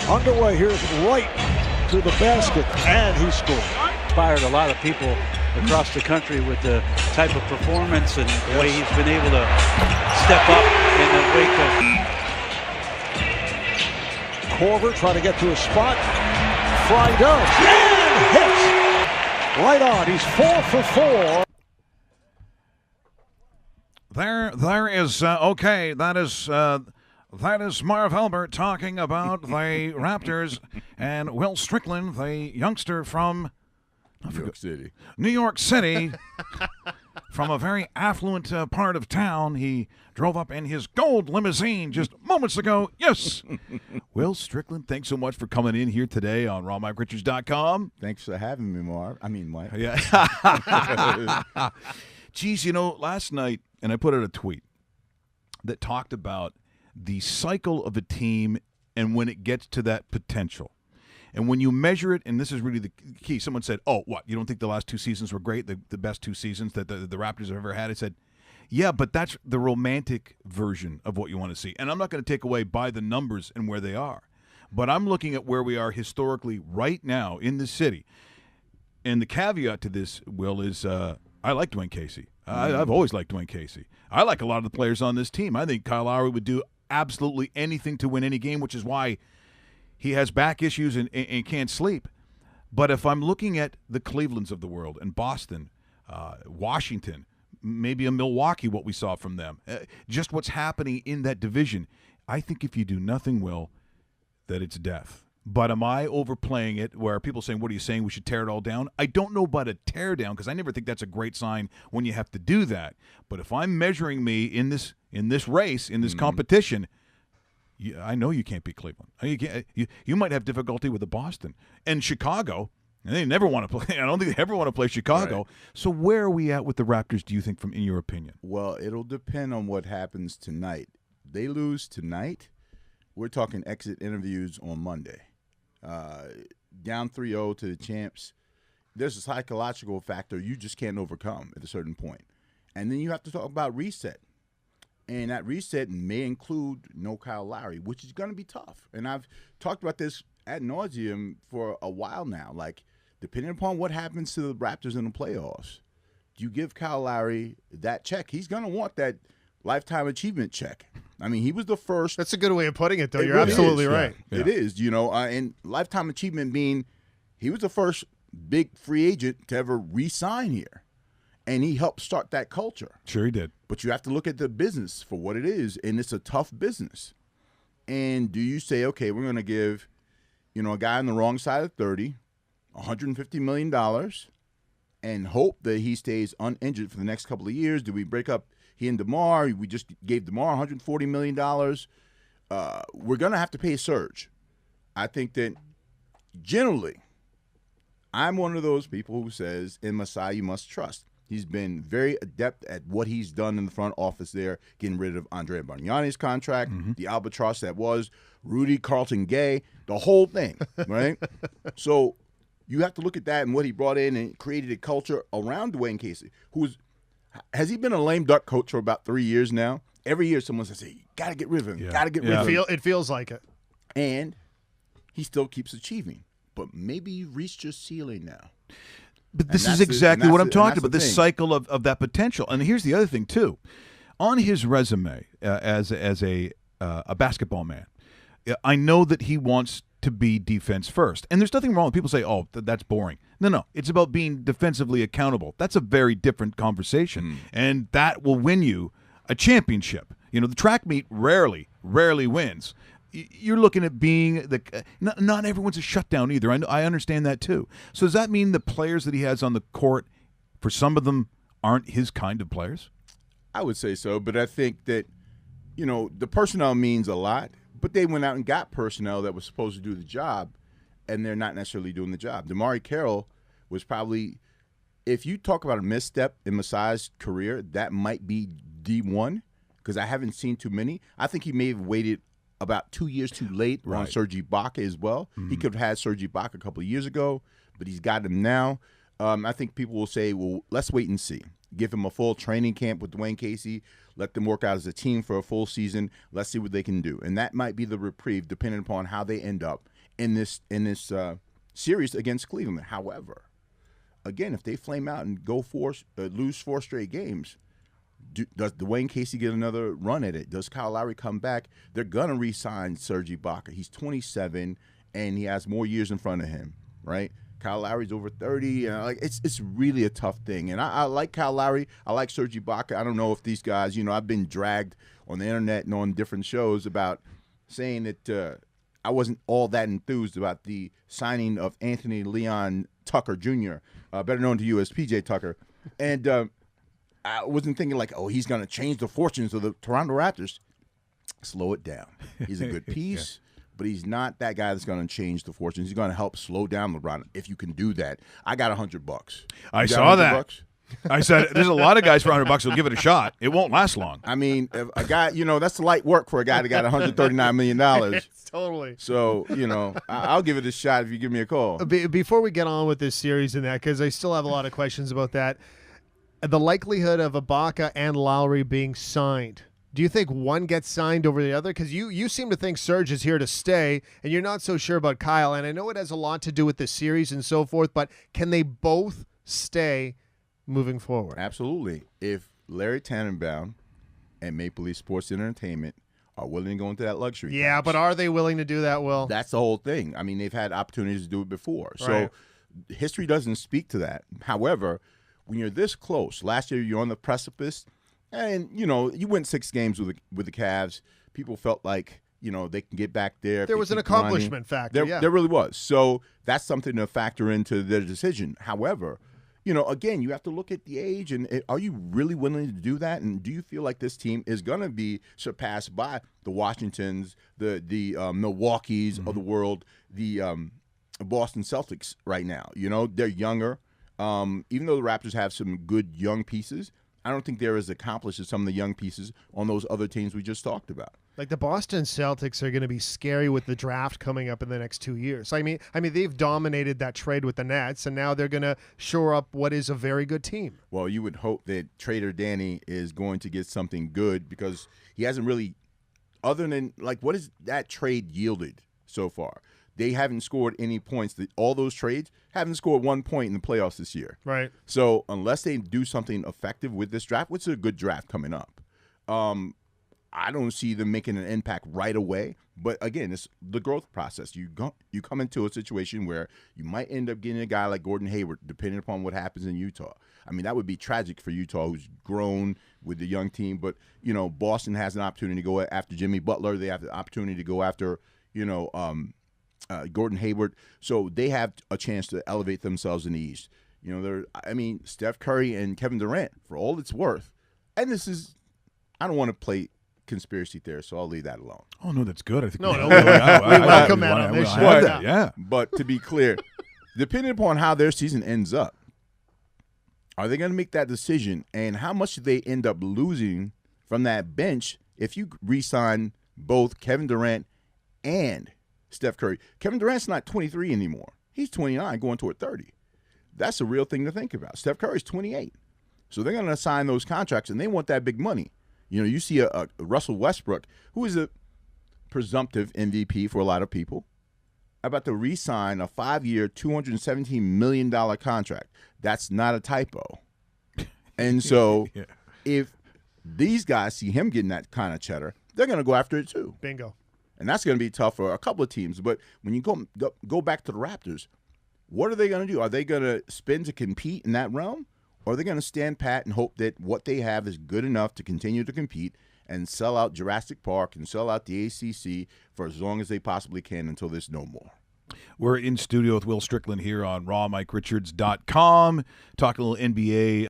underway. Here's right to the basket, and he scored. Inspired a lot of people across the country with the type of performance and the way he's been able to step up in the wake of. Korver trying to get to a spot. Fry does, and hits. Right on. He's 4 for 4. There is okay. That is Marv Albert talking about the Raptors and Will Strickland, the youngster from New York City, from a very affluent part of town. He drove up in his gold limousine just moments ago. Yes, Will Strickland. Thanks so much for coming in here today on RawMikeRichards.com. Thanks for having me, Marv. Mike. Yeah. Geez, last night, and I put out a tweet that talked about the cycle of a team and when it gets to that potential. And when you measure it, and this is really the key, someone said, oh, what, you don't think the last 2 seasons were great, the best 2 seasons that the Raptors have ever had? I said, yeah, but that's the romantic version of what you want to see. And I'm not going to take away by the numbers and where they are. But I'm looking at where we are historically right now in the city. And the caveat to this, Will, is I like Dwayne Casey. I've always liked Dwayne Casey. I like a lot of the players on this team. I think Kyle Lowry would do absolutely anything to win any game, which is why he has back issues and can't sleep. But if I'm looking at the Clevelands of the world and Boston, Washington, maybe a Milwaukee, what we saw from them, just what's happening in that division, I think if you do nothing, Will, that it's death. But am I overplaying it where people saying, what are you saying, we should tear it all down? I don't know about a tear down because I never think that's a great sign when you have to do that. But if I'm measuring me in this race, in this competition, I know you can't beat Cleveland. You might have difficulty with the Boston. And Chicago, and they never want to play. I don't think they ever want to play Chicago. Right. So where are we at with the Raptors, do you think, in your opinion? Well, it'll depend on what happens tonight. They lose tonight, we're talking exit interviews on Monday. Down 3-0 to the champs, there's a psychological factor you just can't overcome at a certain point. And then you have to talk about reset. And that reset may include no Kyle Lowry, which is going to be tough. And I've talked about this ad nauseum for a while now. Like, depending upon what happens to the Raptors in the playoffs, do you give Kyle Lowry that check? He's going to want that lifetime achievement check. I mean, he was the first. That's a good way of putting it, though. You're really absolutely right. Yeah. It is, and lifetime achievement being he was the first big free agent to ever re-sign here. And he helped start that culture. Sure he did. But you have to look at the business for what it is, and it's a tough business. And do you say, okay, we're going to give, a guy on the wrong side of 30, $150 million, and hope that he stays uninjured for the next couple of years? Do we break up he and DeMar? We just gave DeMar $140 million. We're going to have to pay Serge. I think that generally, I'm one of those people who says, in Masai, you must trust. He's been very adept at what he's done in the front office there, getting rid of Andrea Bargnani's contract, the albatross that was Rudy Carlton Gay, the whole thing, right? So you have to look at that and what he brought in and created a culture around Dwayne Casey, has he been a lame duck coach for about 3 years now? Every year someone says, hey, you got to get rid of him, got to get rid of him. It feels like it. And he still keeps achieving. But maybe you've reached your ceiling now. But this is exactly what I'm talking about, this cycle of that potential. And here's the other thing, too. On his resume as a basketball man, I know that he wants to be defense first. And there's nothing wrong with people say, oh, that's boring. No. It's about being defensively accountable. That's a very different conversation. And that will win you a championship. The track meet rarely wins. You're looking at being not everyone's a shutdown either. I understand that too. So does that mean the players that he has on the court, for some of them, aren't his kind of players? I would say so, but I think that, the personnel means a lot, but they went out and got personnel that was supposed to do the job, and they're not necessarily doing the job. DeMar Carroll was probably, if you talk about a misstep in Masai's career, that might be D1, because I haven't seen too many. I think he may have waited about 2 years too late on Serge Ibaka as well. He could have had Serge Ibaka a couple of years ago, but he's got him now. I think people will say, well, let's wait and see. Give him a full training camp with Dwayne Casey. Let them work out as a team for a full season. Let's see what they can do. And that might be the reprieve, depending upon how they end up in this series against Cleveland. However, again, if they flame out and lose 4 straight games, does Dwayne Casey get another run at it? Does Kyle Lowry come back? They're going to re-sign Serge Ibaka. He's 27, and he has more years in front of him, right? Kyle Lowry's over 30. It's really a tough thing. And I like Kyle Lowry. I like Serge Ibaka. I don't know if these guys, I've been dragged on the internet and on different shows about saying that I wasn't all that enthused about the signing of Anthony Leon Tucker Jr., better known to you as PJ Tucker. And I wasn't thinking like, oh, he's going to change the fortunes of the Toronto Raptors. Slow it down. He's a good piece. But he's not that guy that's going to change the fortunes. He's going to help slow down LeBron if you can do that. I got $100. I saw that. I said, there's a lot of guys for $100 who'll give it a shot. It won't last long. I mean, if a guy, that's light work for a guy that got $139 million. Totally. So, I'll give it a shot if you give me a call. Before we get on with this series and that, because I still have a lot of questions about that, the likelihood of Ibaka and Lowry being signed. Do you think one gets signed over the other? Because you seem to think Serge is here to stay, and you're not so sure about Kyle. And I know it has a lot to do with the series and so forth, but can they both stay moving forward? Absolutely. If Larry Tannenbaum and Maple Leaf Sports Entertainment are willing to go into that luxury tax, but are they willing to do that, Will? That's the whole thing. I mean, they've had opportunities to do it before. Right. So history doesn't speak to that. However, when you're this close, last year you're on the precipice, and, you went 6 games with the Cavs. People felt like, they can get back there. There was an accomplishment factor, There really was. So that's something to factor into their decision. However, again, you have to look at the age, and are you really willing to do that? And do you feel like this team is going to be surpassed by the Washingtons, the Milwaukees of the world, the Boston Celtics right now? They're younger. Even though the Raptors have some good young pieces, I don't think they're as accomplished as some of the young pieces on those other teams we just talked about. Like the Boston Celtics are going to be scary with the draft coming up in the next 2 years. I mean, they've dominated that trade with the Nets, and now they're going to shore up what is a very good team. Well, you would hope that Trader Danny is going to get something good, because he hasn't really, other than what has that trade yielded so far? They haven't scored any points. All those trades haven't scored 1 point in the playoffs this year. Right. So unless they do something effective with this draft, which is a good draft coming up, I don't see them making an impact right away. But again, it's the growth process. You come into a situation where you might end up getting a guy like Gordon Hayward, depending upon what happens in Utah. I mean, that would be tragic for Utah, who's grown with the young team. But Boston has an opportunity to go after Jimmy Butler. They have the opportunity to go after Gordon Hayward. So they have a chance to elevate themselves in the East. Steph Curry and Kevin Durant, for all it's worth, and I don't want to play conspiracy theorist, so I'll leave that alone. Oh, no, that's good. I think we welcome that on this show. Yeah. But to be clear, depending upon how their season ends up, are they going to make that decision, and how much do they end up losing from that bench if you re-sign both Kevin Durant and Steph Curry? Kevin Durant's not 23 anymore. He's 29 going toward 30. That's a real thing to think about. Steph Curry's 28. So they're going to sign those contracts, and they want that big money. You see a Russell Westbrook, who is a presumptive MVP for a lot of people, about to re-sign a 5-year, $217 million contract. That's not a typo. And so if these guys see him getting that kind of cheddar, they're going to go after it too. Bingo. And that's going to be tough for a couple of teams. But when you go back to the Raptors, what are they going to do? Are they going to spend to compete in that realm? Or are they going to stand pat and hope that what they have is good enough to continue to compete and sell out Jurassic Park and sell out the ACC for as long as they possibly can until there's no more? We're in studio with Will Strickland here on RawMikeRichards.com, talking a little NBA.